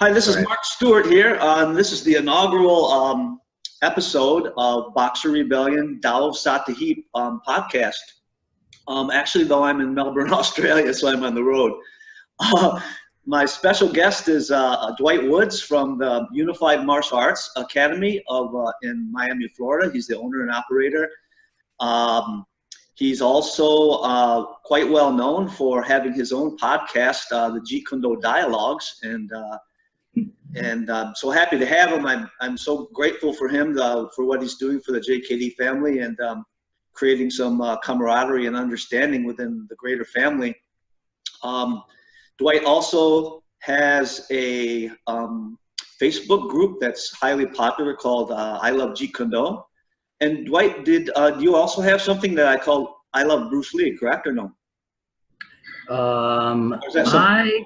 Hi, this All is right. Mark Stewart here. This is the inaugural episode of Boxer Rebellion Tao of Sattahip podcast. Actually, though, I'm in Melbourne, Australia, so I'm on the road. Uh, my special guest is Dwight Woods from the Unified Martial Arts Academy in Miami, Florida. He's the owner and operator. He's also quite well known for having his own podcast, the Jeet Kune Do Dialogues, and I'm so happy to have him. I'm so grateful for him for what he's doing for the JKD family and creating some camaraderie and understanding within the greater family. Dwight also has a Facebook group that's highly popular called I Love Jeet Kune Do. And Dwight, do you also have something that I call I Love Bruce Lee, correct or no? Or is that something?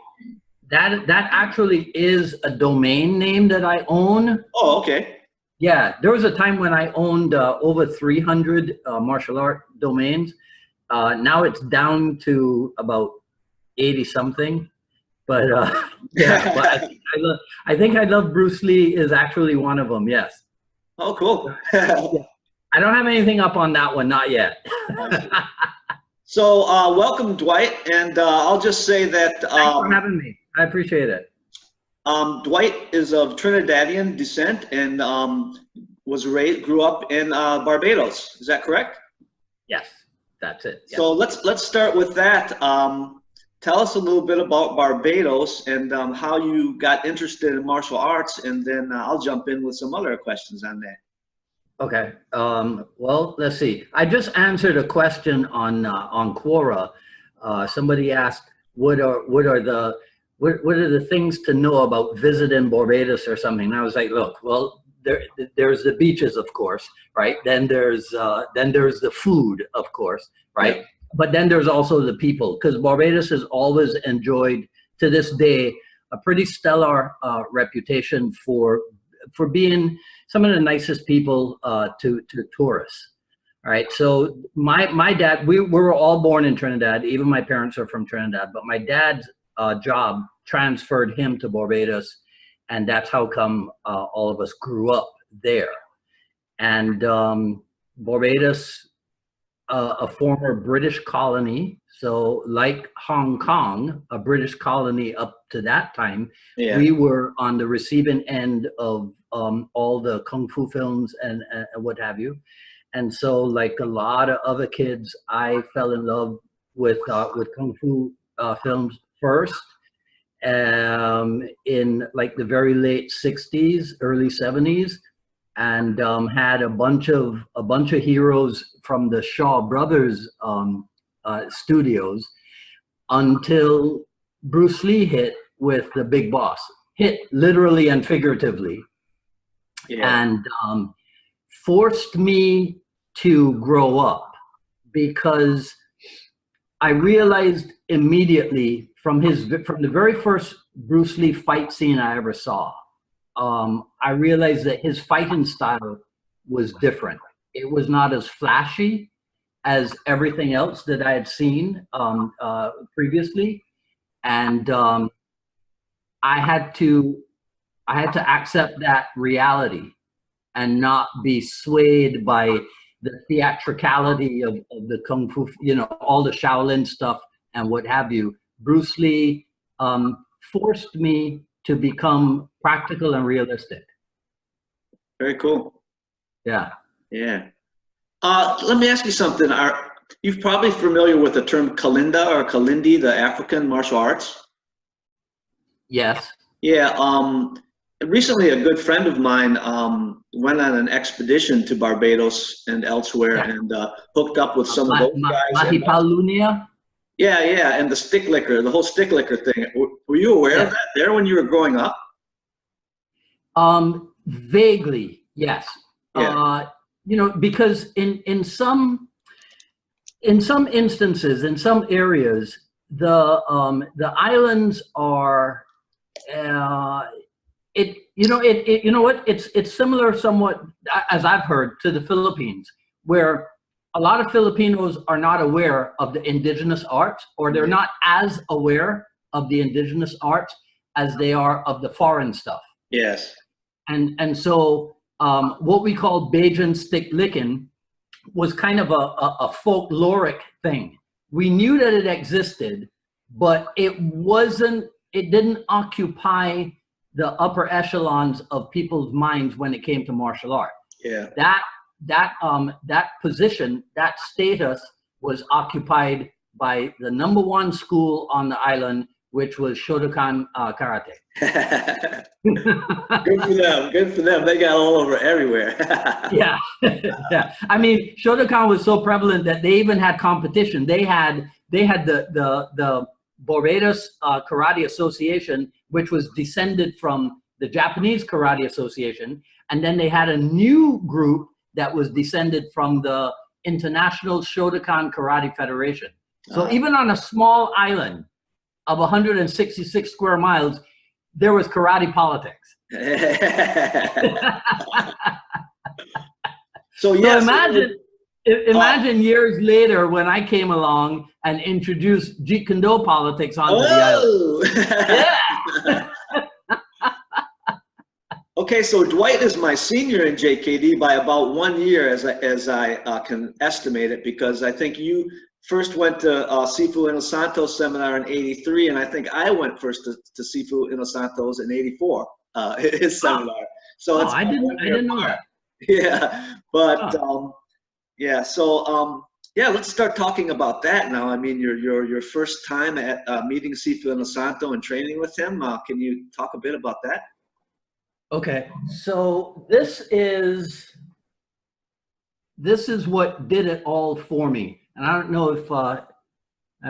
That actually is a domain name that I own. Oh, okay. Yeah, there was a time when I owned over 300 martial art domains. Now it's down to about 80 something. But yeah, but I think I Love Bruce Lee is actually one of them. Yes. Oh, cool. Yeah. I don't have anything up on that one, not yet. So welcome, Dwight, and I'll just say that Thanks for having me. I appreciate it. Dwight is of Trinidadian descent and grew up in Barbados. Is that correct? Yes, that's it. Yes. So let's start with that. Tell us a little bit about Barbados and how you got interested in martial arts, and then I'll jump in with some other questions on that. Okay. Well, let's see. I just answered a question on Quora. Somebody asked, what are the things to know about visiting Barbados or something? And I was like, look, well, there's the beaches, of course, right? Then there's the food, of course, right? Yeah. But then there's also the people, because Barbados has always enjoyed, to this day, a pretty stellar reputation for being some of the nicest people to tourists. All right. So my dad, we were all born in Trinidad. Even my parents are from Trinidad, but my dad's job transferred him to Barbados, and that's how come all of us grew up there. And Barbados, a former British colony, so like Hong Kong, a British colony up to that time, yeah. We were on the receiving end of all the kung fu films and what have you. And so, like a lot of other kids, I fell in love with kung fu films first in like the very late 60s, early 70s, and had a bunch of heroes from the Shaw Brothers studios until Bruce Lee hit with The Big Boss. Hit literally and figuratively. Yeah. And forced me to grow up, because I realized immediately from the very first Bruce Lee fight scene I ever saw, I realized that his fighting style was different. It was not as flashy as everything else that I had seen previously, and I had to accept that reality and not be swayed by the theatricality of the kung fu, all the Shaolin stuff and what have you. Bruce Lee forced me to become practical and realistic. Very cool. Yeah. Yeah. Let me ask you something. You're probably familiar with the term Kalinda or Kalindi, the African martial arts? Yes. Yeah. Recently, a good friend of mine went on an expedition to Barbados and elsewhere, yeah. And hooked up with some of those guys. Mahipalunia? Yeah, yeah, and the stick liquor, the whole stick liquor thing. Were you aware of that there when you were growing up? Vaguely, yes. Yeah. Because in some instances, in some areas, the islands are it's similar somewhat, as I've heard, to the Philippines, where a lot of Filipinos are not aware of the indigenous arts, or they're not as aware of the indigenous arts as they are of the foreign stuff. Yes. And so what we call Bajan stick licking was kind of a folkloric thing. We knew that it existed, but it didn't occupy the upper echelons of people's minds when it came to martial art. Yeah. That position, that status was occupied by the #1 school on the island, which was Shotokan Karate. Good for them. Good for them. They got all over everywhere. Yeah. Yeah. I mean, Shotokan was so prevalent that they even had competition. They had the Barbados Karate Association, which was descended from the Japanese Karate Association, and then they had a new group that was descended from the International Shotokan Karate Federation. So even on a small island of 166 square miles, there was karate politics. So imagine years later when I came along and introduced Jeet Kune Do politics onto the island. Yeah. Okay, so Dwight is my senior in JKD by about 1 year, as I can estimate it, because I think you first went to Sifu Inosanto's seminar in '83, and I think I went first to Sifu Inosanto's in '84, his seminar. So I didn't know that. Yeah, but yeah, so yeah, let's start talking about that now. I mean, your first time at meeting Sifu Inosanto and training with him. Can you talk a bit about that? Okay, so this is what did it all for me. And I don't know if I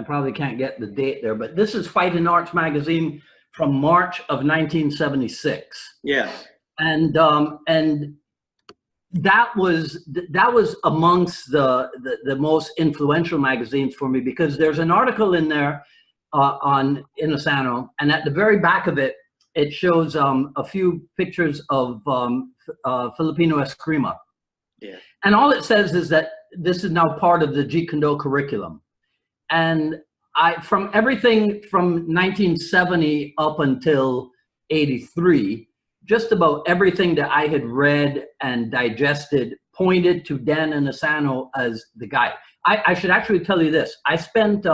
probably can't get the date there, but this is Fight and Arts magazine from March of 1976. Yeah. And that was amongst the most influential magazines for me, because there's an article in there on Inosanto, and at the very back of it, it shows a few pictures of Filipino Eskrima. Yeah. And all it says is that this is now part of the Jeet Kune Do curriculum. And from everything from 1970 up until '83, just about everything that I had read and digested pointed to Dan Inosanto as the guy. I should actually tell you this. I spent,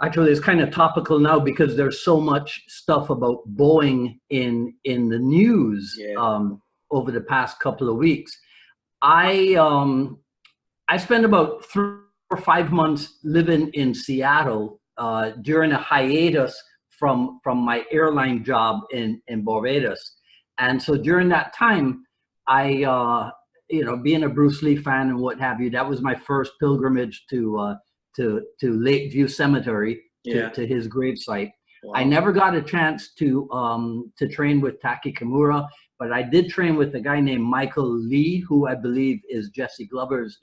actually it's kind of topical now because there's so much stuff about Boeing in the news over the past couple of weeks. I spent about 3 or 5 months living in Seattle during a hiatus from my airline job in Barbados. And so during that time, I, being a Bruce Lee fan and what have you, that was my first pilgrimage to Lakeview Cemetery, to his gravesite. Wow. I never got a chance to train with Taki Kimura, but I did train with a guy named Michael Lee, who I believe is Jesse Glover's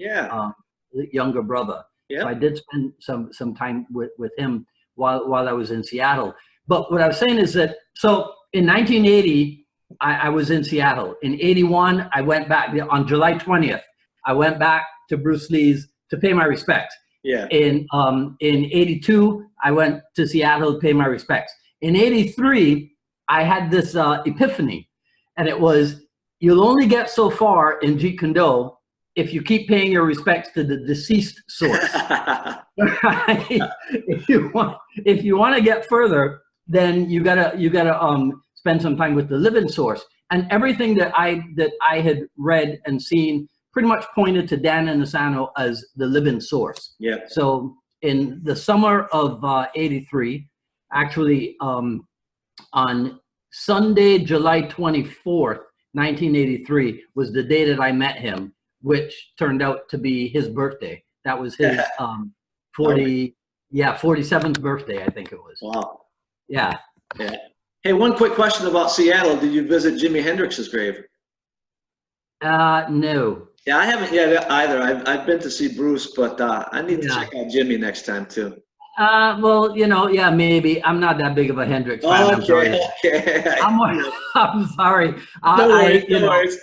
younger brother. So I did spend some time with him while I was in Seattle. But what I was saying is that, so in 1980, I was in Seattle. In '81, I went back on July 20th. I went back to Bruce Lee's to pay my respects. Yeah. In '82, I went to Seattle to pay my respects. In '83, I had this epiphany, and it was, you'll only get so far in Jeet Kune Do if you keep paying your respects to the deceased source. If you want to get further, then you gotta spend some time with the living source. And everything that I had read and seen pretty much pointed to Dan Inosanto as the living source. Yeah. So in the summer of '83, actually on Sunday, July 24th, 1983 was the day that I met him, which turned out to be his birthday. That was his 47th birthday, I think it was. Wow. Yeah. Yeah. Hey, one quick question about Seattle. Did you visit Jimi Hendrix's grave? No. Yeah, I haven't yet either. I've been to see Bruce, but I need to check out Jimmy next time too. Well, yeah, maybe. I'm not that big of a Hendrix fan. Okay, I'm sorry. okay. I'm sorry. No worries.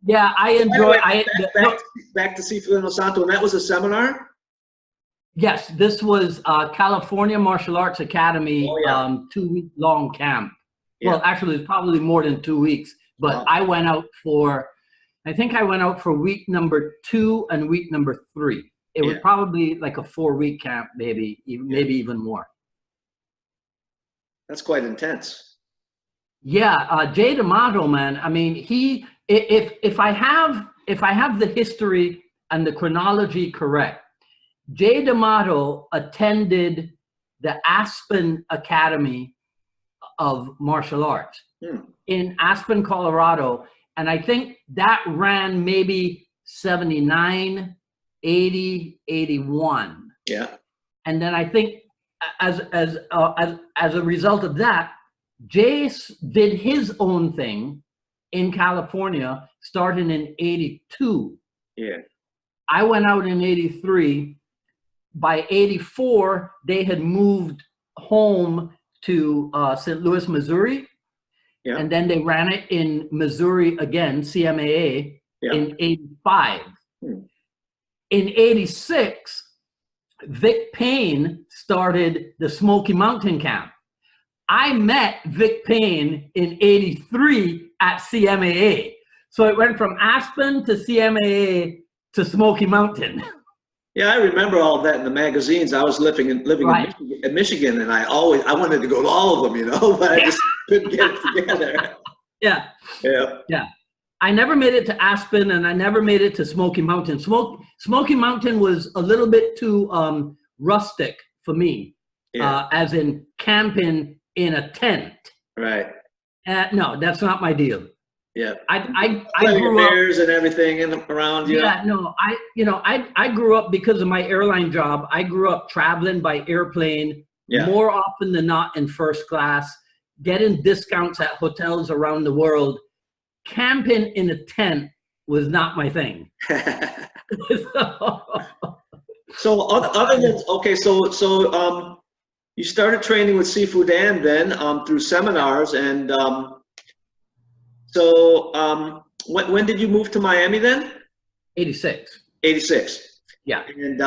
Yeah, I enjoy. Back to Sifu Inosanto, and that was a seminar? Yes, this was California Martial Arts Academy, Oh, yeah. 2-week long camp. Yeah. Well, actually, it's probably more than 2 weeks, but Wow. I went out for, I think I went out for week number 2 and week number 3. It was Yeah. probably like a 4-week camp, maybe even more. That's quite intense. Yeah, Jay D'Amato, man. I mean, if I have the history and the chronology correct, Jay D'Amato attended the Aspen Academy of Martial Arts in Aspen, Colorado. And I think that ran maybe 79, 80, 81. Yeah. And then I think as a result of that, Jace did his own thing in California starting in 82. Yeah. I went out in 83. By 84, they had moved home to St. Louis, Missouri. Yeah. And then they ran it in Missouri again, CMAA, in 85. In 86, Vic Payne started the Smoky Mountain Camp. I met Vic Payne in 83 at CMAA. So it went from Aspen to CMAA to Smoky Mountain. Yeah, I remember all of that in the magazines. I was living in Michigan, and I wanted to go to all of them, but I just couldn't get it together. Yeah. Yeah. Yeah. I never made it to Aspen, and I never made it to Smoky Mountain. Smoky Mountain was a little bit too rustic for me, as in camping in a tent. Right. No, that's not my deal. Yeah. I grew up, bears and everything around you. Yeah, no, I grew up because of my airline job. I grew up traveling by airplane more often than not in first class, getting discounts at hotels around the world. Camping in a tent was not my thing. So other than you started training with Sifu Dan then through seminars, and when did you move to Miami then? 86. 86. Yeah. And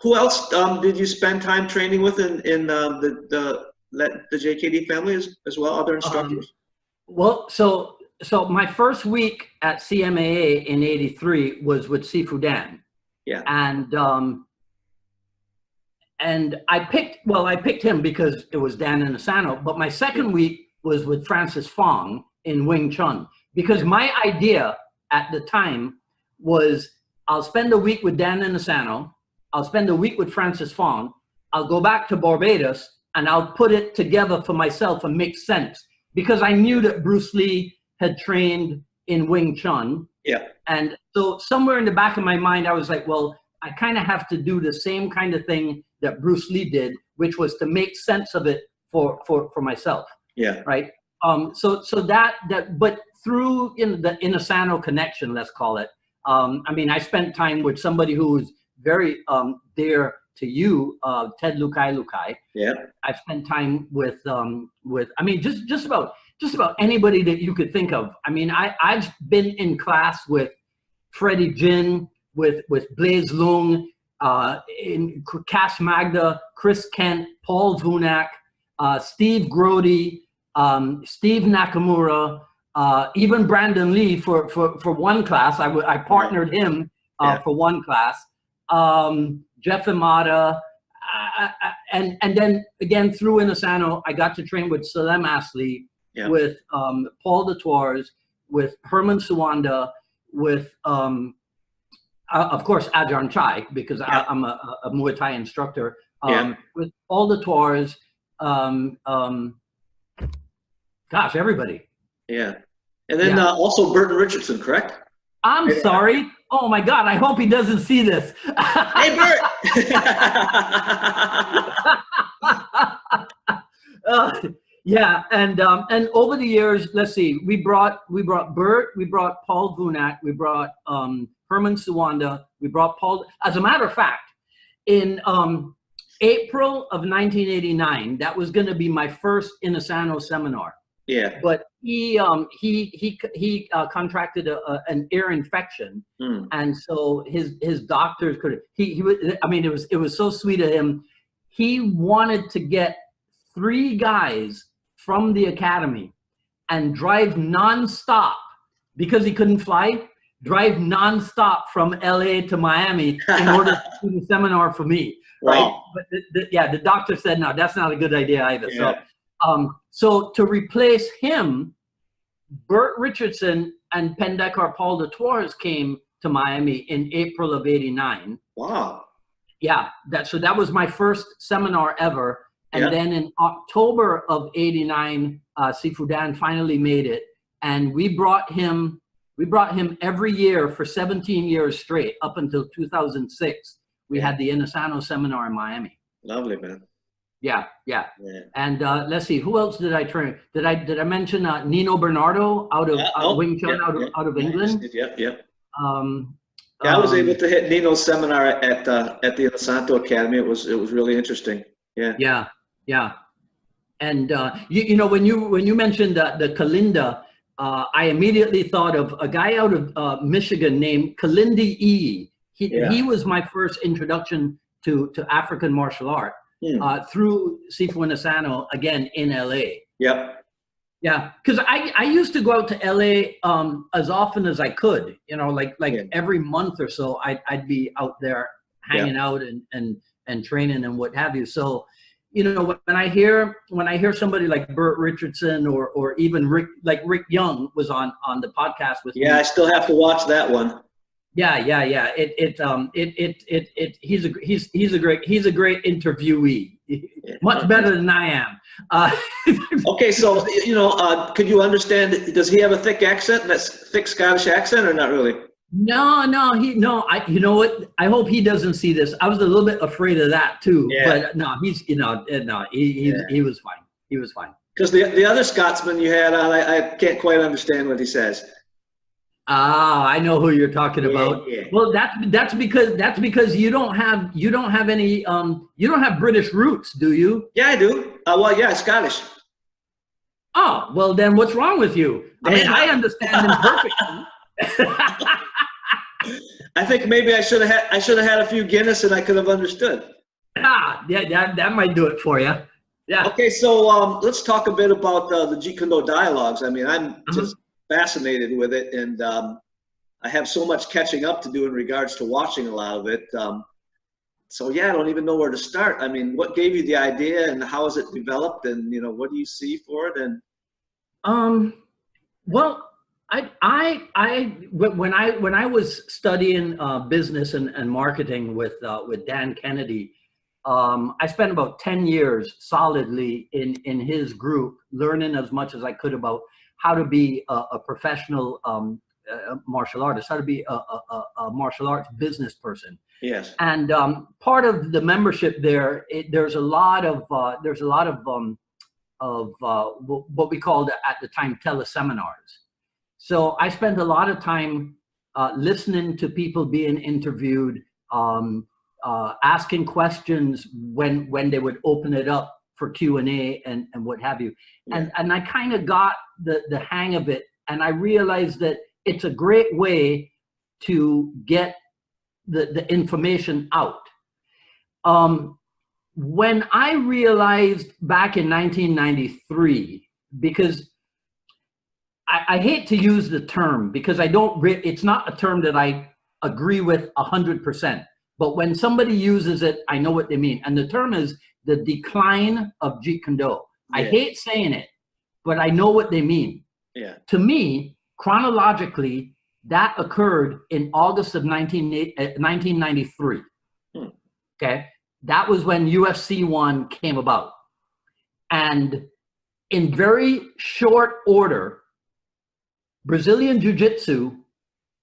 who else did you spend time training with in the JKD family as well? Other instructors? Well, so my first week at CMAA in 83 was with Sifu Dan. Yeah. And I picked him because it was Dan Inosanto, but my second week was with Francis Fong in Wing Chun, because my idea at the time was I'll spend a week with Dan Inosanto, I'll spend a week with Francis Fong, I'll go back to Barbados, and I'll put it together for myself and make sense, because I knew that Bruce Lee had trained in Wing Chun. Yeah. And so somewhere in the back of my mind, I was like, well, I kind of have to do the same kind of thing that Bruce Lee did, which was to make sense of it for myself. Yeah. Right. But through the Inosanto connection, let's call it. I mean, I spent time with somebody who was very dear to you, Ted Lukai. Yeah. I spent time with I mean, just about anybody that you could think of. I mean, I've been in class with Freddie Jin, with Blaise Lung, in Cass Magda, Chris Kent, Paul Vunak, Steve Grody, Steve Nakamura, even Brandon Lee for one class. I partnered him for one class. Jeff Imada, and then again through Inosanto, I got to train with Salem Asli, with Paul Detours, with Herman Suwanda, with of course Ajahn Chai, because I'm a Muay Thai instructor. With Paul Detours, gosh, everybody. Yeah. And then also Burton Richardson, correct? I'm sorry. Oh my God, I hope he doesn't see this. Hey, Bert! And over the years, let's see, we brought Bert, we brought Paul Vunak, we brought Herman Suwanda, we brought Paul. As a matter of fact, in April of 1989, that was going to be my first Inosanto seminar. Yeah. but he contracted an ear infection, and so his doctors could he was, I mean, it was so sweet of him. He wanted to get 3 guys from the academy and drive nonstop because he couldn't fly. Drive nonstop from LA to Miami in order to do the seminar for me. Wow. Right? But the doctor said no, that's not a good idea either. Yeah. So to replace him, Bert Richardson and Pendekar Paul de Torres came to Miami in April of '89. Wow. Yeah, that was my first seminar ever. And Yeah. then in October of '89, Sifu Dan finally made it, and we brought him every year for 17 years straight up until 2006. We had the Inasano seminar in Miami. Lovely, man. Yeah. And let's see, who else did I train? Did I mention Nino Bernardo out of Wing Chun out of England? Yep. I I was able to hit Nino's seminar at the Santo Academy. It was really interesting. Yeah. Yeah. And you know, when you mentioned the Kalinda, I immediately thought of a guy out of Michigan named Kalindi E. He was my first introduction to African martial art through Sifu Asano, again in LA. Yep. Yeah, because I used to go out to LA as often as I could, you know, like every month or so I'd be out there hanging out and training and what have you. So, you know, when I hear somebody like Bert Richardson or even Rick Young was on the podcast with me. Yeah, I still have to watch that one. Yeah. He's a great interviewee. Much better than I am. Okay, so you know, could you understand? Does he have a thick accent? That's thick Scottish accent, or not really? No. You know what? I hope he doesn't see this. I was a little bit afraid of that too. Yeah. But no, he was fine. He was fine. Because the other Scotsman you had on, I can't quite understand what he says. Ah, I know who you're talking about. Yeah. Well, that's because you don't have any you don't have British roots, do you? Yeah, I do. Well, yeah, Scottish. Oh, well then what's wrong with you? I mean, I understand him perfectly. I think maybe I should have had a few Guinness and I could have understood. Yeah, that might do it for you. Yeah. Okay, so let's talk a bit about the Jeet Kune Do dialogues. I mean, I'm just fascinated with it, and I have so much catching up to do in regards to watching a lot of it. So yeah, I don't even know where to start. I mean, what gave you the idea, and how has it developed, and you know, what do you see for it? And well, when I was studying business and marketing with Dan Kennedy, I spent about 10 years solidly in his group, learning as much as I could about how to be a professional martial artist, how to be a martial arts business person. yes. And part of the membership there, there's a lot of what we called at the time teleseminars. So I spent a lot of time listening to people being interviewed, asking questions when they would open it up for Q&A and what have you. Yeah. And I kind of got the hang of it, and I realized that it's a great way to get the information out. When I realized back in 1993, because I hate to use the term because it's not a term that I agree with 100%, but when somebody uses it, I know what they mean. And the term is the decline of Jeet Kune Do. I hate saying it, but I know what they mean. Yeah. To me, chronologically, that occurred in August of 1993. Okay. That was when UFC 1 came about. And in very short order, Brazilian Jiu-Jitsu,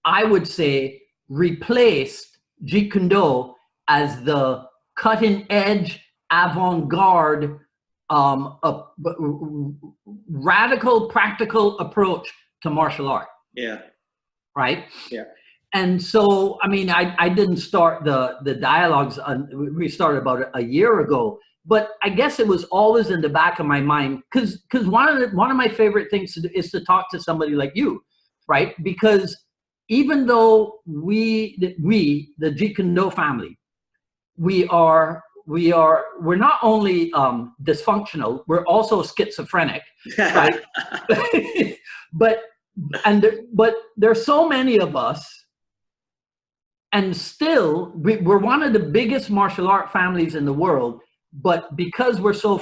I would say, replaced Jeet Kune Do as the cutting edge, avant-garde, radical, practical approach to martial art. Yeah. Right? Yeah. And so, I mean, I didn't start the dialogues. We started about a year ago, but I guess it was always in the back of my mind, because one of my favorite things to do is to talk to somebody like you, right? Because even though we the Jeet Kune Do family, we're not only dysfunctional, we're also schizophrenic, right? but there's so many of us, and still we're one of the biggest martial art families in the world. But because we're so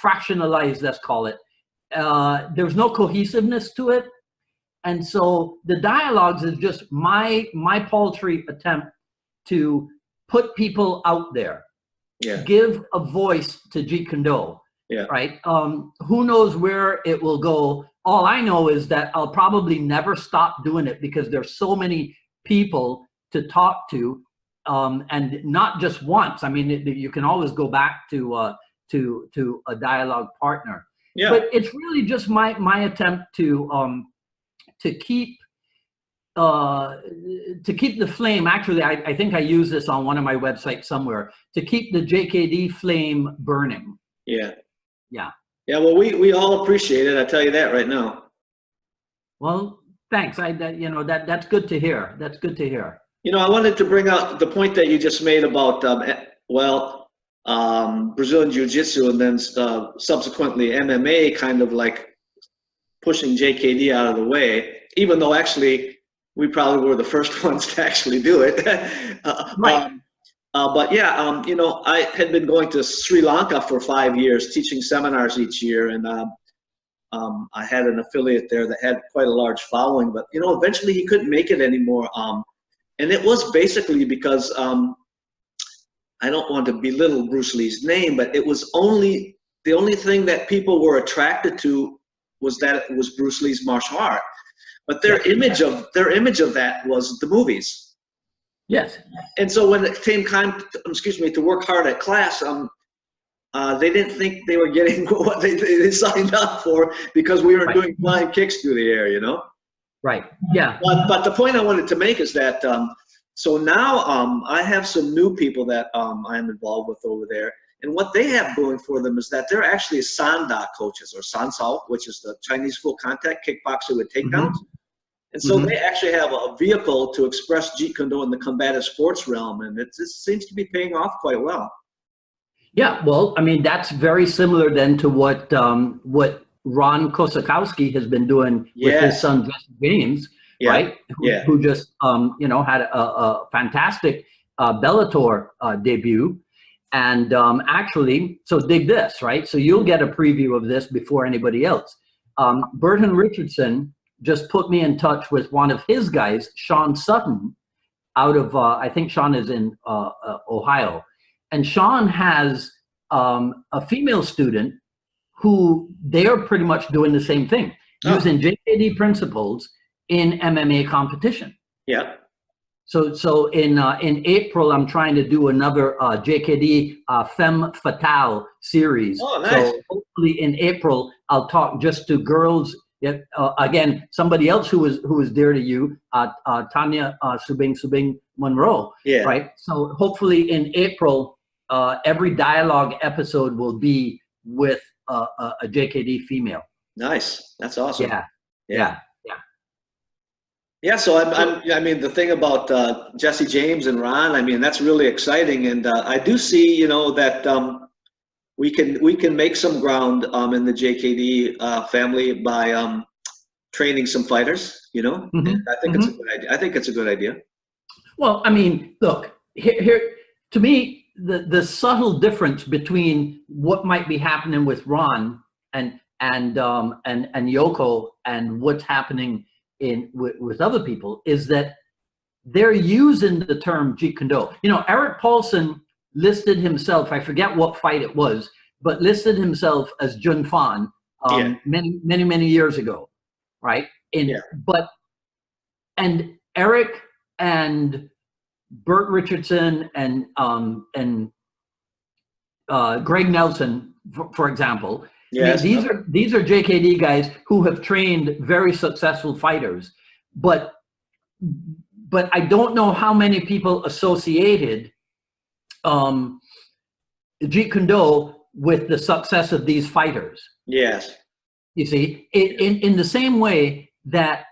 fractionalized, let's call it, there's no cohesiveness to it, and so the dialogues is just my paltry attempt to put people out there, give a voice to Jeet Kune Do, right? Who knows where it will go? All I know is that I'll probably never stop doing it, because there's so many people to talk to, and not just once. I mean, you can always go back to a dialogue partner. But it's really just my attempt to keep the flame. Actually, I think I use this on one of my websites somewhere, to keep the JKD flame burning. Yeah, well, we all appreciate it. I tell you that right now. Well, thanks. That's good to hear. That's good to hear. I wanted to bring out the point that you just made about Brazilian Jiu-Jitsu, and then subsequently MMA kind of like pushing JKD out of the way, even though actually we probably were the first ones to actually do it. Right. But yeah, I had been going to Sri Lanka for 5 years, teaching seminars each year, and I had an affiliate there that had quite a large following. But eventually he couldn't make it anymore, and it was basically because I don't want to belittle Bruce Lee's name, but it was the only thing that people were attracted to was that it was Bruce Lee's martial art, but their image of that was the movies. Yes. And so when it came time, to work hard at class, they didn't think they were getting what they signed up for, because we were doing flying kicks through the air, Right. Yeah. But the point I wanted to make is that so now I have some new people that I'm involved with over there, and what they have going for them is that they're actually Sanda coaches, or Sansao, which is the Chinese full contact kickboxer with takedowns. And so they actually have a vehicle to express Jeet Kune Do in the combative sports realm, and it seems to be paying off quite well. Yeah, well, I mean, that's very similar then to what Ron Kosakowski has been doing with his son Jesse James, right? Who just had a fantastic Bellator debut, and actually, so dig this, right? So you'll get a preview of this before anybody else. Burton Richardson just put me in touch with one of his guys, Sean Sutton, out of, I think Sean is in Ohio. And Sean has a female student who they're pretty much doing the same thing, using JKD principles in MMA competition. Yeah. So in April, I'm trying to do another JKD Femme Fatale series. Oh, nice. So hopefully in April, I'll talk just to girls. Again, somebody else who was dear to you, Tanya Subing Monroe. Yeah. Right. So hopefully in April, every dialogue episode will be with a JKD female. Nice. That's awesome. Yeah. So I mean, the thing about Jesse James and Ron, I mean, that's really exciting, and I do see, that we can make some ground in the JKD family by training some fighters. And I think it's a good idea. I think it's a good idea. Well, I mean, look here to me, the subtle difference between what might be happening with Ron and Yoko and what's happening with other people is that they're using the term Jeet Kune Do. Eric Paulson listed himself, I forget what fight it was, but listed himself as Jun Fan many years ago, right? And Eric and Burt Richardson and Greg Nelson, for example, yes, these are JKD guys who have trained very successful fighters, but I don't know how many people associated um, Jeet Kune Do with the success of these fighters. Yes. You see, in the same way that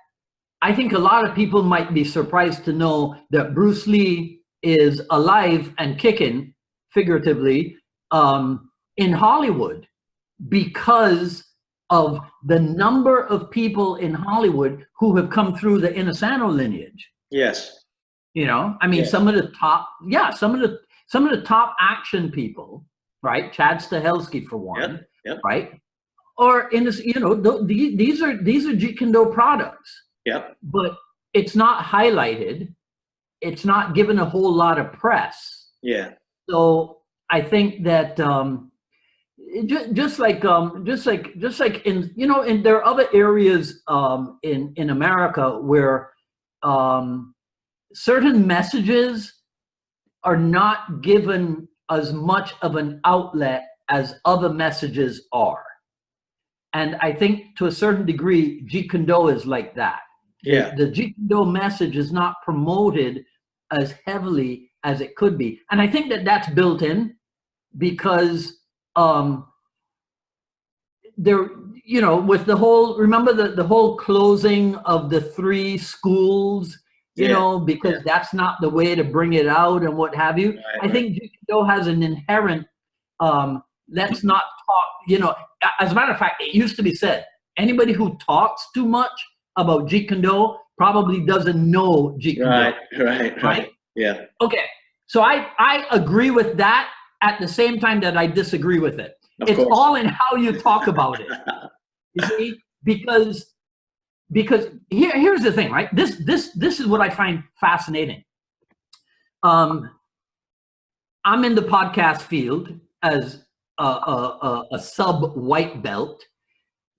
I think a lot of people might be surprised to know that Bruce Lee is alive and kicking, figuratively, in Hollywood, because of the number of people in Hollywood who have come through the Inosanto lineage. Yes. You know, I mean, Yes. some of the top action people, right? Chad Stahelski for one, Yep. Yep. right? Or in this, you know, these are Jeet Kune Do products. Yep. But it's not highlighted. It's not given a whole lot of press. Yeah. So I think that just like in, you know, and there are other areas in America where certain messages are not given as much of an outlet as other messages are. And I think to a certain degree, Jeet Kune Do is like that. Yeah. The Jeet Kune Do message is not promoted as heavily as it could be. And I think that that's built in because there, you know, with the whole, remember the whole closing of the 3 schools, you know, because that's not the way to bring it out and what have you. Right, I think Jeet Kune Do has an inherent, let's not talk, you know, as a matter of fact, it used to be said, anybody who talks too much about Jeet Kune Do probably doesn't know Jeet Kune Do. Right. Yeah. Okay. So I agree with that at the same time that I disagree with it. It's all in how you talk about it. You see, because here's the thing, right? This is what I find fascinating. I'm in the podcast field as a sub white belt.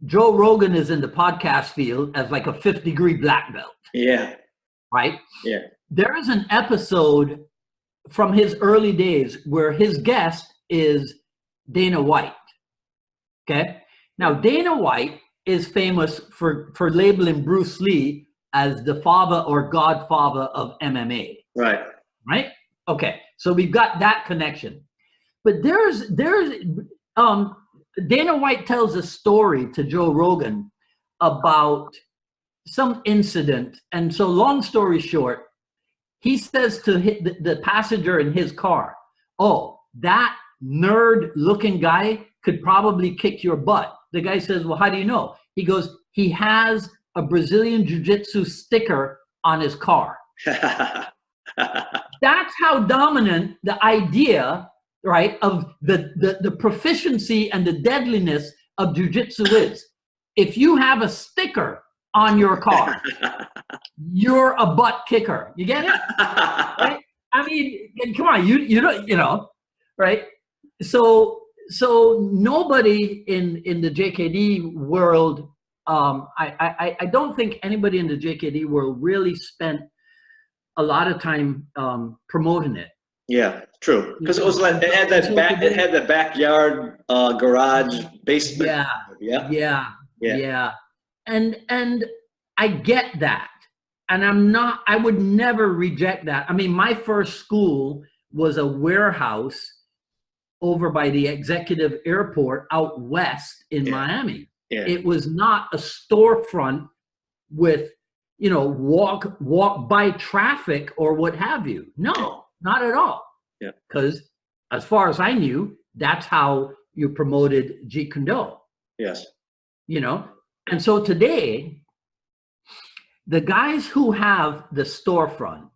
Joe Rogan is in the podcast field as like a 5th degree black belt. Yeah. Right? Yeah. There is an episode from his early days where his guest is Dana White. Okay? Now, Dana White is famous for labeling Bruce Lee as the father or godfather of MMA. Right. Right? Okay. So we've got that connection. But there's Dana White tells a story to Joe Rogan about some incident. And so long story short, he says to the passenger in his car, oh, that nerd looking guy could probably kick your butt. The guy says, well, how do you know? He goes, he has a Brazilian Jiu-Jitsu sticker on his car. That's how dominant the idea, right, of the proficiency and the deadliness of jiu-jitsu is. If you have a sticker on your car, you're a butt kicker. You get it? Right? I mean, come on, you don't, you know, right? So nobody in the JKD world, I don't think anybody in the JKD world really spent a lot of time promoting it. Yeah, true. Because it was like it had the backyard, garage, basement. Yeah. And I get that. And I would never reject that. I mean, my first school was a warehouse over by the executive airport out west in Miami. Yeah. It was not a storefront with, you know, walk by traffic or what have you. No, not at all. Yeah. Because as far as I knew, that's how you promoted Jeet Kune Do. Yes. You know, and so today, the guys who have the storefronts,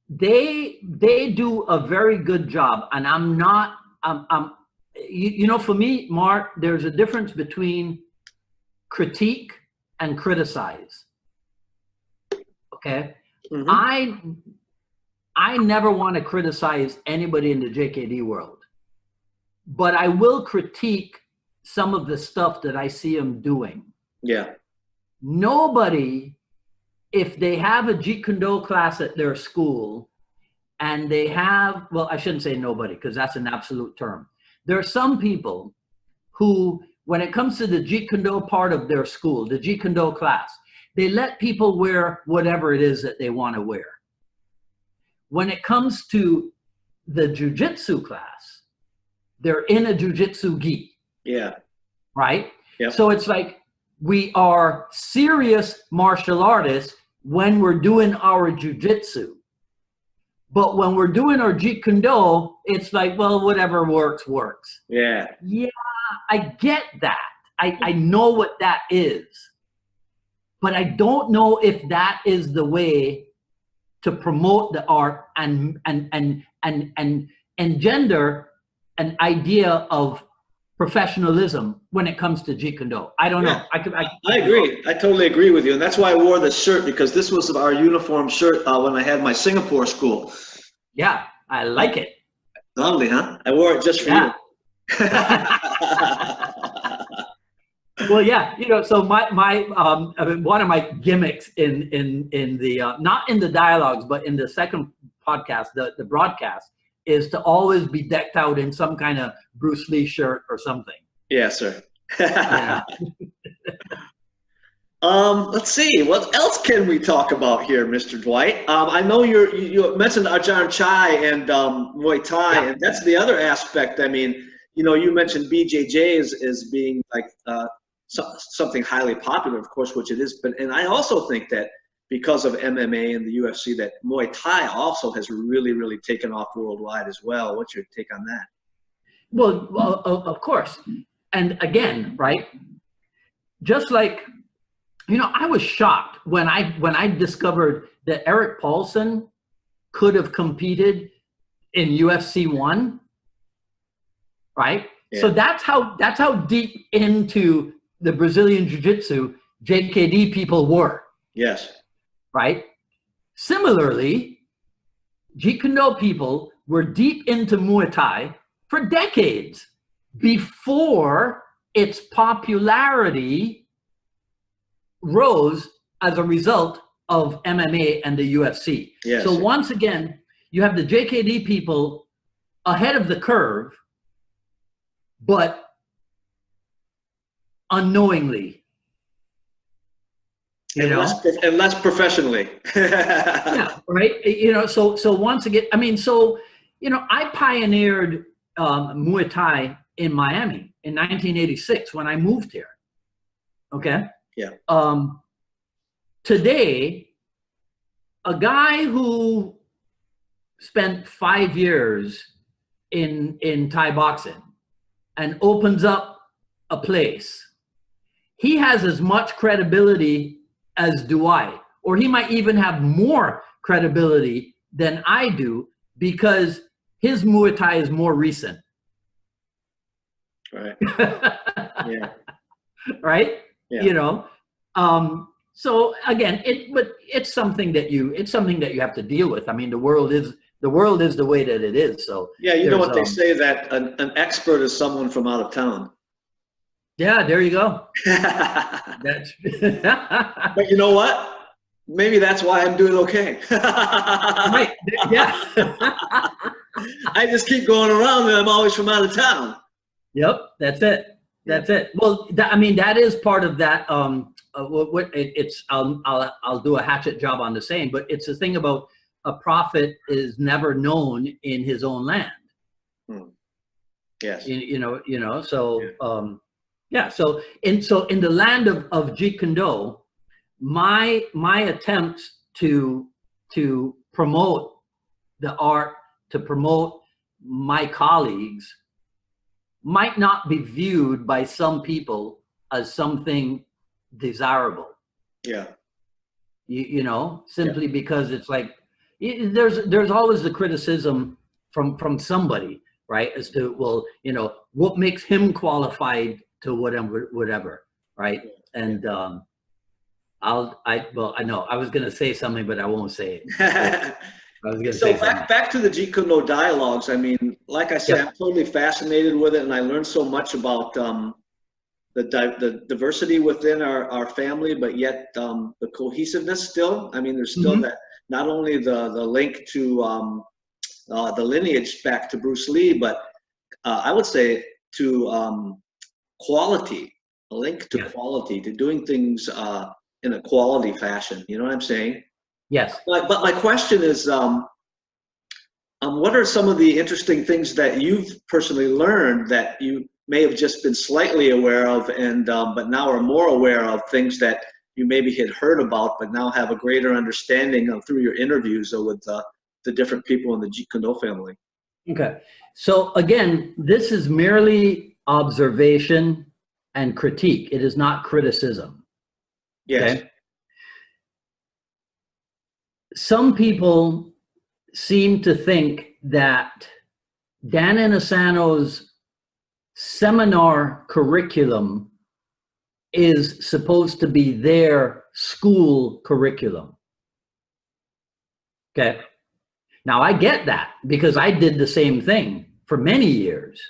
they do a very good job. And you know, for me, Mark, there's a difference between critique and criticize. Okay. Mm-hmm. I never want to criticize anybody in the JKD world, but I will critique some of the stuff that I see them doing. Yeah. Nobody, if they have a Jeet Kune Do class at their school and they have, well, I shouldn't say nobody because that's an absolute term. There are some people who, when it comes to the Jeet Kune Do part of their school, the Jeet Kune Do class, they let people wear whatever it is that they want to wear. When it comes to the jujitsu class, they're in a jujitsu gi. Yeah. Right? Yep. So it's like we are serious martial artists when we're doing our jujitsu. But when we're doing our Jeet Kune Do, it's like, well, whatever works, works. Yeah. Yeah, I get that. I know what that is. But I don't know if that is the way to promote the art and engender an idea of professionalism when it comes to Jeet Kune Do. I don't know. I agree. I totally agree with you. And that's why I wore this shirt, because this was our uniform shirt when I had my Singapore school. Yeah, I like it. Lovely, huh? I wore it just for you. Well, yeah, you know, so my I mean, one of my gimmicks in the not in the dialogues, but in the second podcast, the broadcast, is to always be decked out in some kind of Bruce Lee shirt or something. Yeah, sir. Yeah. Let's see, what else can we talk about here, Mr. Dwight? I know you mentioned Ajahn Chai and Muay Thai, and that's the other aspect. I mean, you know, you mentioned BJJ as being like something highly popular, of course, which it is. But and I also think that because of MMA and the UFC, that Muay Thai also has really, really taken off worldwide as well. What's your take on that? Well, of course. And again, right, just like, you know, I was shocked when I discovered that Eric Paulson could have competed in UFC 1, right? Yeah. So that's how deep into the Brazilian Jiu-Jitsu JKD people were. Yes. Right? Similarly, Jeet Kune Do people were deep into Muay Thai for decades before its popularity rose as a result of MMA and the UFC. Yes. So once again, you have the JKD people ahead of the curve, but unknowingly. And less professionally. Yeah, right. You know, so once again, I mean, so, you know, I pioneered Muay Thai in Miami in 1986 when I moved here. Okay. Yeah. Today, a guy who spent 5 years in Thai boxing and opens up a place, he has as much credibility as do I, or he might even have more credibility than I do because his Muay Thai is more recent. Right. Yeah. Right. Yeah. You know. So again, it's something that you have to deal with. I mean, the world is the way that it is. So yeah, you know what they say, that an expert is someone from out of town. Yeah, there you go. That's but you know what? Maybe that's why I'm doing okay. Right. Yeah. I just keep going around and I'm always from out of town. Yep, that's it. That's it. Well, I mean, that is part of that. I'll do a hatchet job on the saying, but it's the thing about a prophet is never known in his own land. Yes. You know. So. Yeah. Yeah, so in the land of Jeet Kune Do, my attempts to promote the art, to promote my colleagues, might not be viewed by some people as something desirable. Yeah. You know, simply because it's like there's always the criticism from somebody, right, as to, well, you know, what makes him qualified to whatever, right? And I know I was gonna say something, but I won't say it. I was gonna say back to the Jeet Kune Do dialogues. I mean, like I said, I'm totally fascinated with it, and I learned so much about the diversity within our family, but yet the cohesiveness still. I mean, there's still that, not only the link to the lineage back to Bruce Lee, but I would say to quality, a link to quality, to doing things in a quality fashion. You know what I'm saying? Yes. But my question is, What are some of the interesting things that you've personally learned that you may have just been slightly aware of, and but now are more aware of things that you maybe had heard about, but now have a greater understanding of through your interviews or with the different people in the Jeet Kune Do family? Okay. So again, this is merely observation and critique. It is not criticism. Yes. Okay. Some people seem to think that Dan Inosanto's seminar curriculum is supposed to be their school curriculum. Okay. Now I get that because I did the same thing for many years.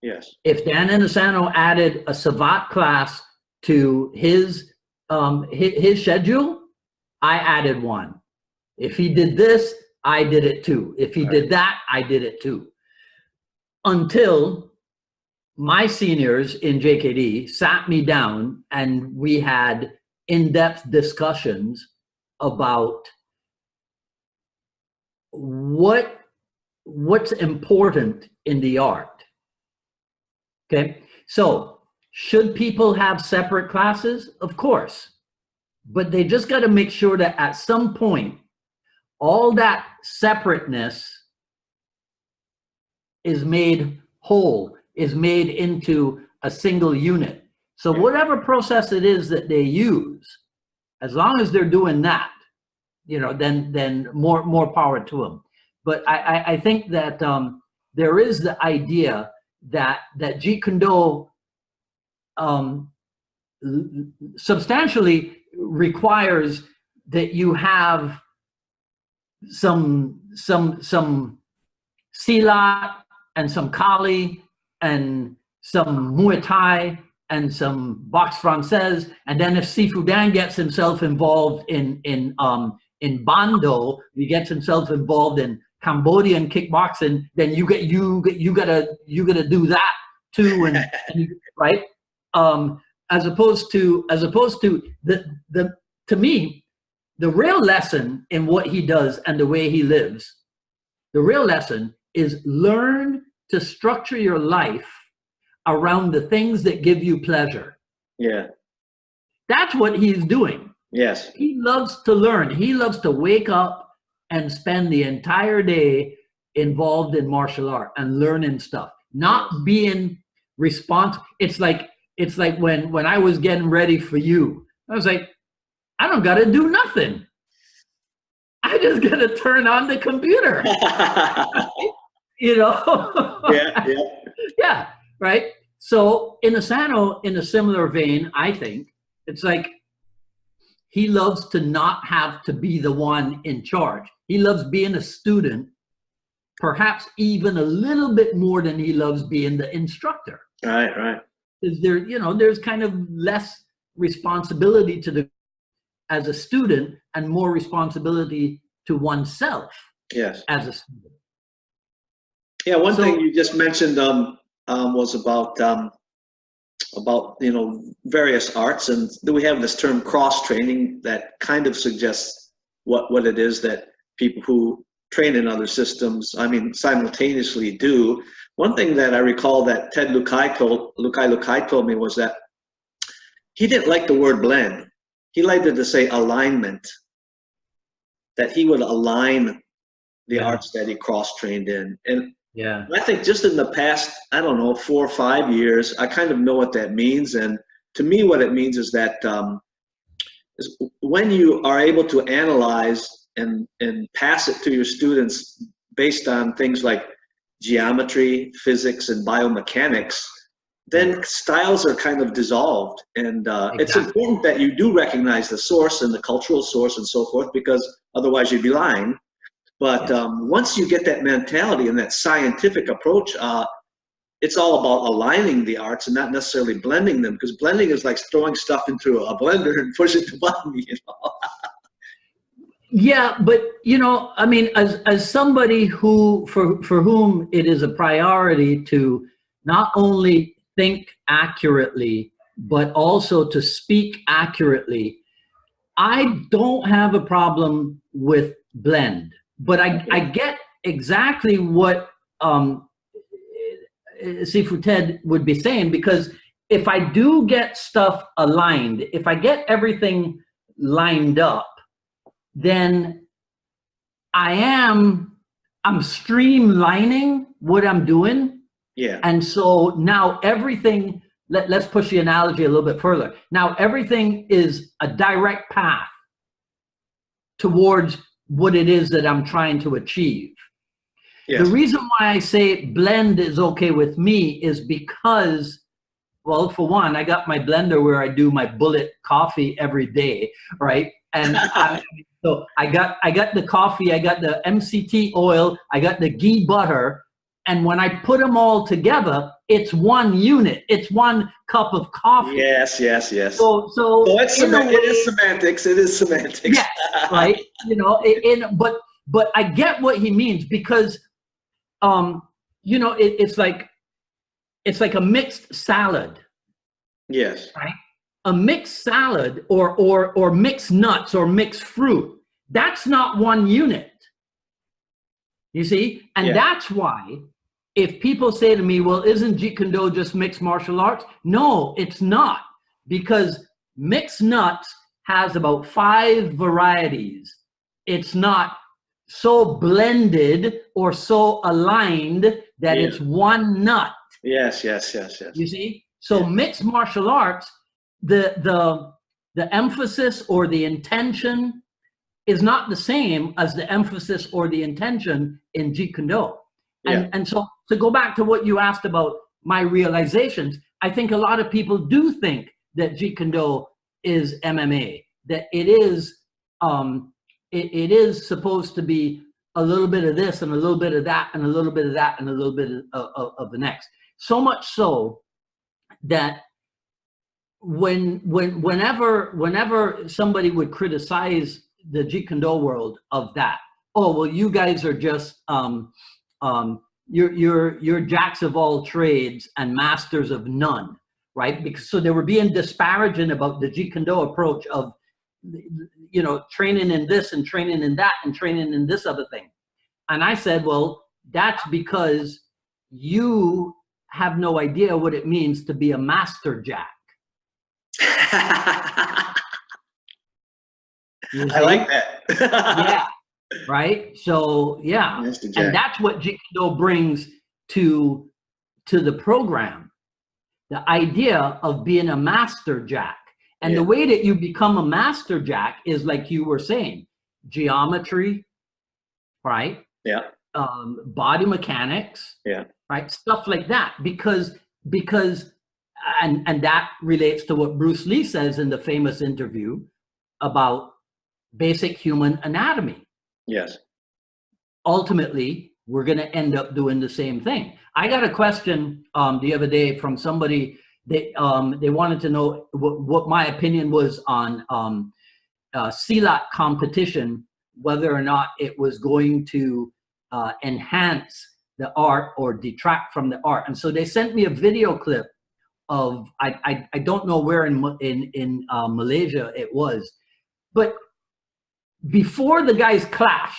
Yes. If Dan Inosanto added a Savat class to his schedule, I added one. If he did this, I did it too. If he did that, I did it too. Until my seniors in JKD sat me down and we had in-depth discussions about what's important in the art. Okay, so should people have separate classes? Of course, but they just got to make sure that at some point, all that separateness is made whole, is made into a single unit. So whatever process it is that they use, as long as they're doing that, you know, then more power to them. But I think that there is the idea that Jeet Kune Do substantially requires that you have some Silat and some Kali and some Muay Thai and some Boxe Française, and then if Sifu Dan gets himself involved in Bando, he gets himself involved in Cambodian kickboxing, then you gotta do that too, and right? As opposed to to me, the real lesson in what he does and the way he lives, the real lesson is learn to structure your life around the things that give you pleasure. Yeah. That's what he's doing. Yes. He loves to learn. He loves to wake up and spend the entire day involved in martial art and learning stuff, not being responsible. It's like when I was getting ready for you, I was like, I don't got to do nothing. I just got to turn on the computer. You know? Yeah. Yeah, right? So Inosanto, in a similar vein, I think, it's like he loves to not have to be the one in charge. He loves being a student, perhaps even a little bit more than he loves being the instructor. Right. Because there's kind of less responsibility as a student and more responsibility to oneself. Yes. As a student. Yeah, one thing you just mentioned was about various arts, and we have this term cross training that kind of suggests what it is that people who train in other systems, simultaneously do. One thing that I recall that Ted Lukai told me was that he didn't like the word blend. He liked it to say alignment, that he would align the arts that he cross-trained in. And I think just in the past, 4 or 5 years, I kind of know what that means. And to me, what it means is that is when you are able to analyze and pass it to your students based on things like geometry, physics, and biomechanics, then styles are kind of dissolved. And it's important that you do recognize the source and the cultural source and so forth, because otherwise you'd be lying. But once you get that mentality and that scientific approach, it's all about aligning the arts and not necessarily blending them, because blending is like throwing stuff into a blender and pushing the button, you know. Yeah, but as somebody who for whom it is a priority to not only think accurately but also to speak accurately, I don't have a problem with blend. But I get exactly what Sifu Ted would be saying, because if I do get stuff aligned, if I get everything lined up, then I'm streamlining what I'm doing. Yeah. And so now everything, let's push the analogy a little bit further. Now everything is a direct path towards what it is that I'm trying to achieve. Yes. The reason why I say blend is okay with me is because, well, for one, I got my blender where I do my bullet coffee every day, right? And so I got the coffee, I got the MCT oil, I got the ghee butter, and when I put them all together, it's one unit. It's one cup of coffee. Yes. So it is semantics. It is semantics. Yes, right. But I get what he means, because it's like a mixed salad. Yes. Right? A mixed salad or mixed nuts or mixed fruit, that's not one unit. You see? And that's why if people say to me, well, isn't Jeet Kune Do just mixed martial arts? No, it's not, because mixed nuts has about 5 varieties. It's not so blended or so aligned that it's one nut. Yes. You see? So mixed martial arts, the emphasis or the intention is not the same as the emphasis or the intention in Jeet Kune Do. And so to go back to what you asked about my realizations, I think a lot of people do think that Jeet Kune Do is MMA, that it is supposed to be a little bit of this and a little bit of that and a little bit of that and a little bit of the next. So much so that whenever somebody would criticize the Jeet Kune Do world of that, oh, well, you guys are just you're jacks of all trades and masters of none, right? Because so they were being disparaging about the Jeet Kune Do approach of, training in this and training in that and training in this other thing. And I said, well, that's because you have no idea what it means to be a master jack. I like that. Yeah. Right. So yeah, and that's what Jeet Kune Do brings to the program, the idea of being a master jack. And the way that you become a master jack is, like you were saying, geometry, right? Yeah. Body mechanics. Yeah. Right. Stuff like that, because and that relates to what Bruce Lee says in the famous interview about basic human anatomy. Yes. Ultimately, we're going to end up doing the same thing. I got a question the other day from somebody. They wanted to know what my opinion was on Silat competition, whether or not it was going to enhance the art or detract from the art. And so they sent me a video clip of, I don't know where in Malaysia it was, but before the guys clash,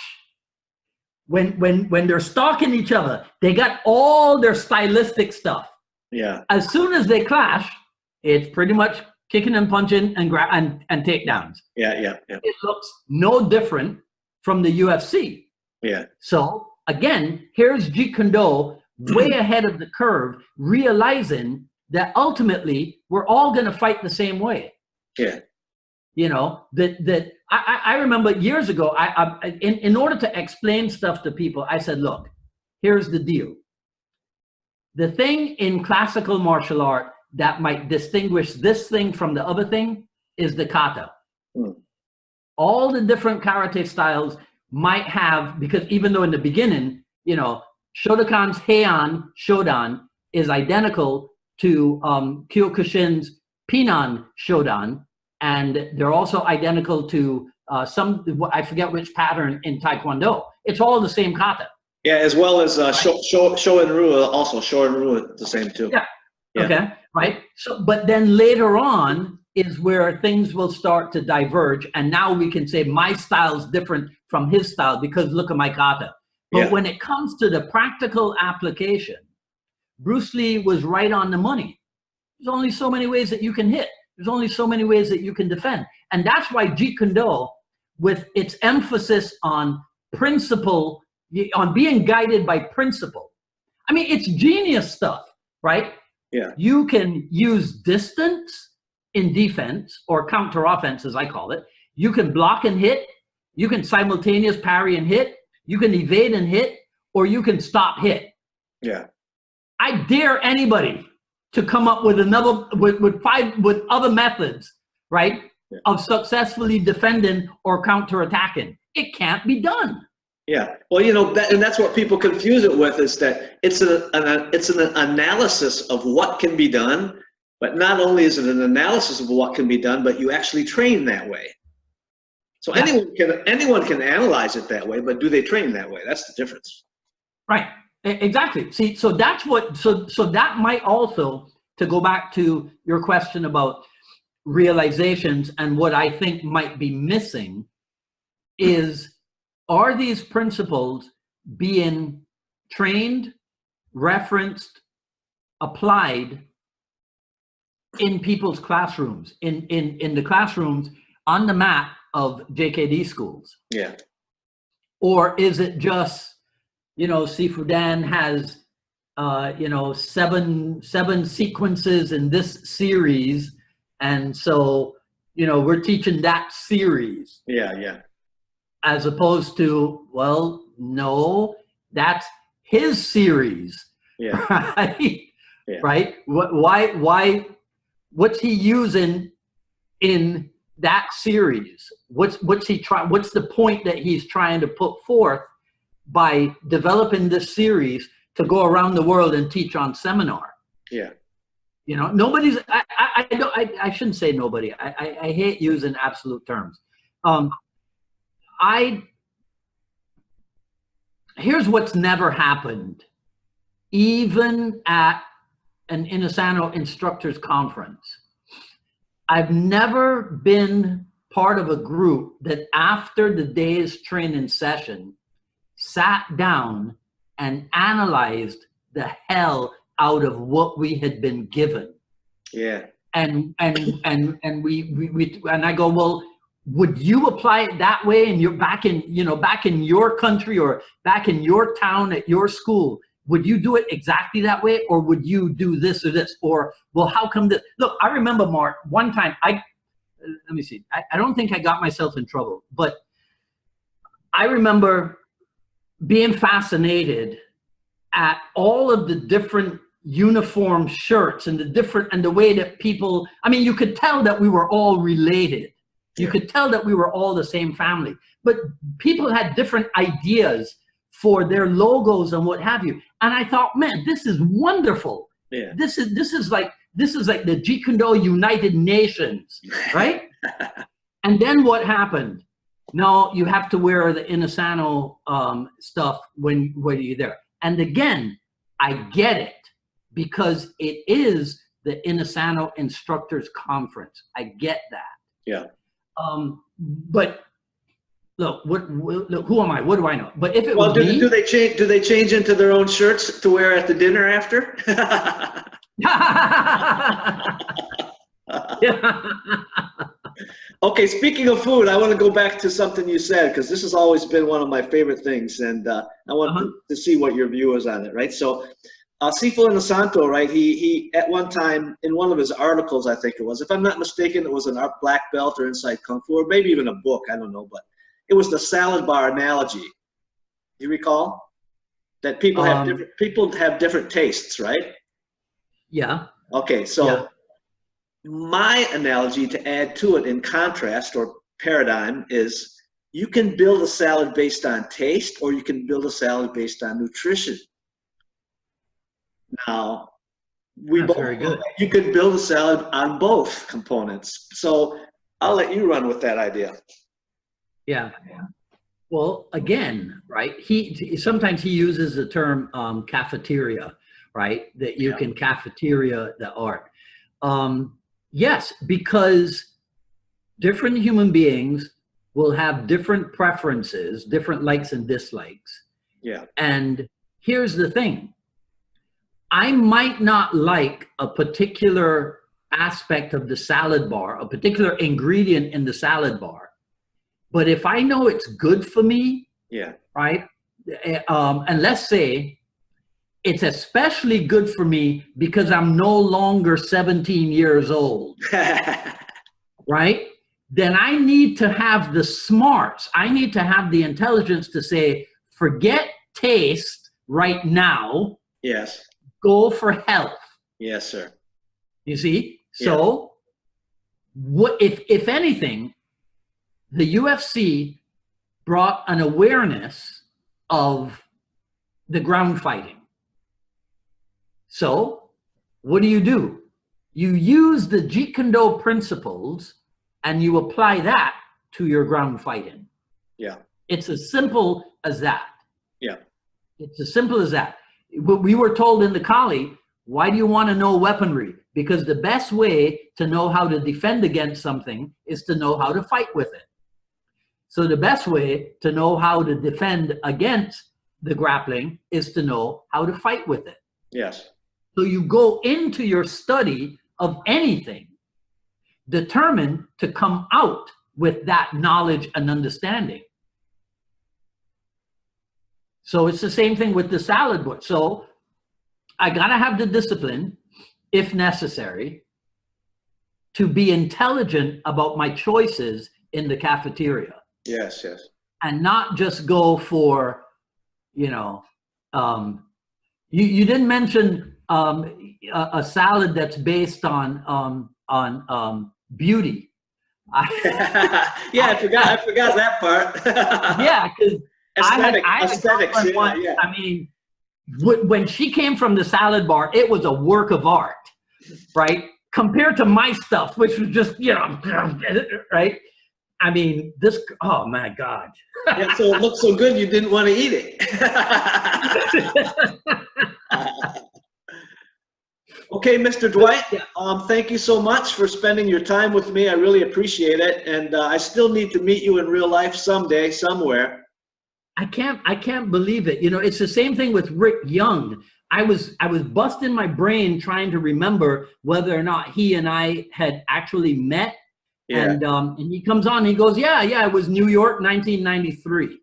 when they're stalking each other, they got all their stylistic stuff. Yeah. As soon as they clash, it's pretty much kicking and punching and takedowns. Yeah. It looks no different from the UFC. Yeah. So again, here's Jeet Kune Do way ahead of the curve, realizing that ultimately we're all going to fight the same way. Yeah. That I remember years ago, in order to explain stuff to people, I said, look, here's the deal. The thing in classical martial art that might distinguish this thing from the other thing is the kata. All the different karate styles might have, because even though in the beginning, Shotokan's Heian Shodan is identical to Kyokushin's Pinan Shodan, and they're also identical to I forget which pattern in Taekwondo. It's all the same kata. Yeah, as well as Shorin-ryu, also Shorin-ryu the same too. Yeah. Okay. Right. So, but then later on is where things will start to diverge, and now we can say my style is different from his style because look at my kata. But Yeah. when it comes to the practical application, Bruce Lee was right on the money. There's only so many ways that you can hit. There's only so many ways that you can defend. And that's why Jeet Kune Do, with its emphasis on principle, on being guided by principle. I mean, it's genius stuff, right? Yeah. You can use distance in defense, or counter offense, as I call it. You can block and hit. You can simultaneous parry and hit. You can evade and hit, or you can stop hit. Yeah. I dare anybody to come up with another, with other methods, right, of successfully defending or counterattacking. It can't be done. Yeah. Well, you know, and that's what people confuse it with, is that it's an analysis of what can be done, but not only is it an analysis of what can be done, but you actually train that way. So anyone can analyze it that way, but do they train that way? That's the difference. Right. Exactly. See, so that's what, so that might also, to go back to your question about realizations, and what I think might be missing is, are these principles being trained, referenced, applied in people's classrooms, in the classrooms on the map of JKD schools? Yeah. Or is it just, you know, Sifu Dan has, you know, seven sequences in this series, and so, you know, we're teaching that series. Yeah. Yeah. As opposed to, well, no, that's his series. Yeah. Right? Yeah. Right? Why, what's he using in that series? What's the point that he's trying to put forth by developing this series to go around the world and teach on seminar? Yeah. You know, nobody's, I shouldn't say nobody. I hate using absolute terms. Here's what's never happened, even at an Inasano instructors conference. I've never been part of a group that after the day's training session sat down and analyzed the hell out of what we had been given. Yeah. And we and I go, well, would you apply it that way? And you're back in, you know, back in your country or back in your town at your school, would you do it exactly that way? Or would you do this or this? Or, well, how come this? Look, I remember, Mark, one time let me see. I don't think I got myself in trouble, but I remember being fascinated at all of the different uniform shirts and the way that people, I mean, you could tell that we were all related. You could tell that we were all the same family, but people had different ideas for their logos and what have you. And I thought, man, this is wonderful. Yeah. This is like the Jeet Kune Do United Nations, right? And then what happened? No, you have to wear the Inasano stuff when you're there. And again, I get it, because it is the Inasano Instructors Conference. I get that. Yeah. But look, look, who am I? What do I know? But if it was me, do they change into their own shirts to wear at the dinner after? Okay, speaking of food, I want to go back to something you said, because this has always been one of my favorite things, and I want to see what your view is on it, right? So, Sifu Inosanto, right, he at one time, in one of his articles, I think it was, if I'm not mistaken, it was an black belt or Inside Kung Fu, or maybe even a book, I don't know, but it was the salad bar analogy. You recall? That people have different tastes, right? Yeah. Okay, so yeah. My analogy to add to it in contrast or paradigm is, you can build a salad based on taste, or you can build a salad based on nutrition. Now, very good. You could build a salad on both components. So I'll let you run with that idea. Yeah. Well, again, right, sometimes he uses the term cafeteria, right, that you can cafeteria the art. Yes, because different human beings will have different preferences, different likes and dislikes. Yeah. And here's the thing. I might not like a particular aspect of the salad bar, a particular ingredient in the salad bar, but if I know it's good for me, Yeah. right? And let's say it's especially good for me because I'm no longer 17 years old, right? Then I need to have the smarts. I need to have the intelligence to say, forget taste right now. Yes. Go for health. Yes, sir. You see? So what if anything, the UFC brought an awareness of the ground fighting. So what do? You use the Jeet Kune Do principles and you apply that to your ground fighting. Yeah. It's as simple as that. Yeah. It's as simple as that. We were told in the Kali, why do you want to know weaponry? Because the best way to know how to defend against something is to know how to fight with it. So the best way to know how to defend against the grappling is to know how to fight with it. Yes. So you go into your study of anything determined to come out with that knowledge and understanding. So it's the same thing with the salad board. So I gotta have the discipline, if necessary, to be intelligent about my choices in the cafeteria. Yes, yes. And not just go for, you didn't mention a salad that's based on beauty. Yeah, I forgot that part. Yeah, because aesthetics. Yeah. I mean, when she came from the salad bar, it was a work of art, right? Compared to my stuff, which was just, right? I mean, oh my God. Yeah, so it looked so good you didn't want to eat it. Okay, Mr. Dwight, thank you so much for spending your time with me. I really appreciate it. And I still need to meet you in real life someday, somewhere. I can't believe it. It's the same thing with Rick Young. I was busting my brain trying to remember whether or not he and I had actually met. Yeah. And he comes on, he goes, yeah, it was New York, 1993.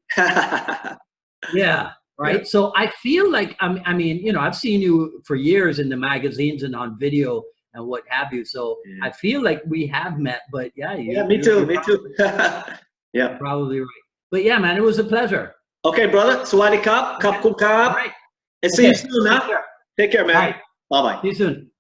Yeah, right. Yeah. So I feel like, I mean, I've seen you for years in the magazines and on video and what have you. So I feel like we have met, but yeah. Me too. Yeah. Probably right. But yeah, man, it was a pleasure. Okay, brother. Sawadee Kap, Kap Kum Kap. All right. And see you soon, huh? Take care, man. All right. Bye-bye. See you soon.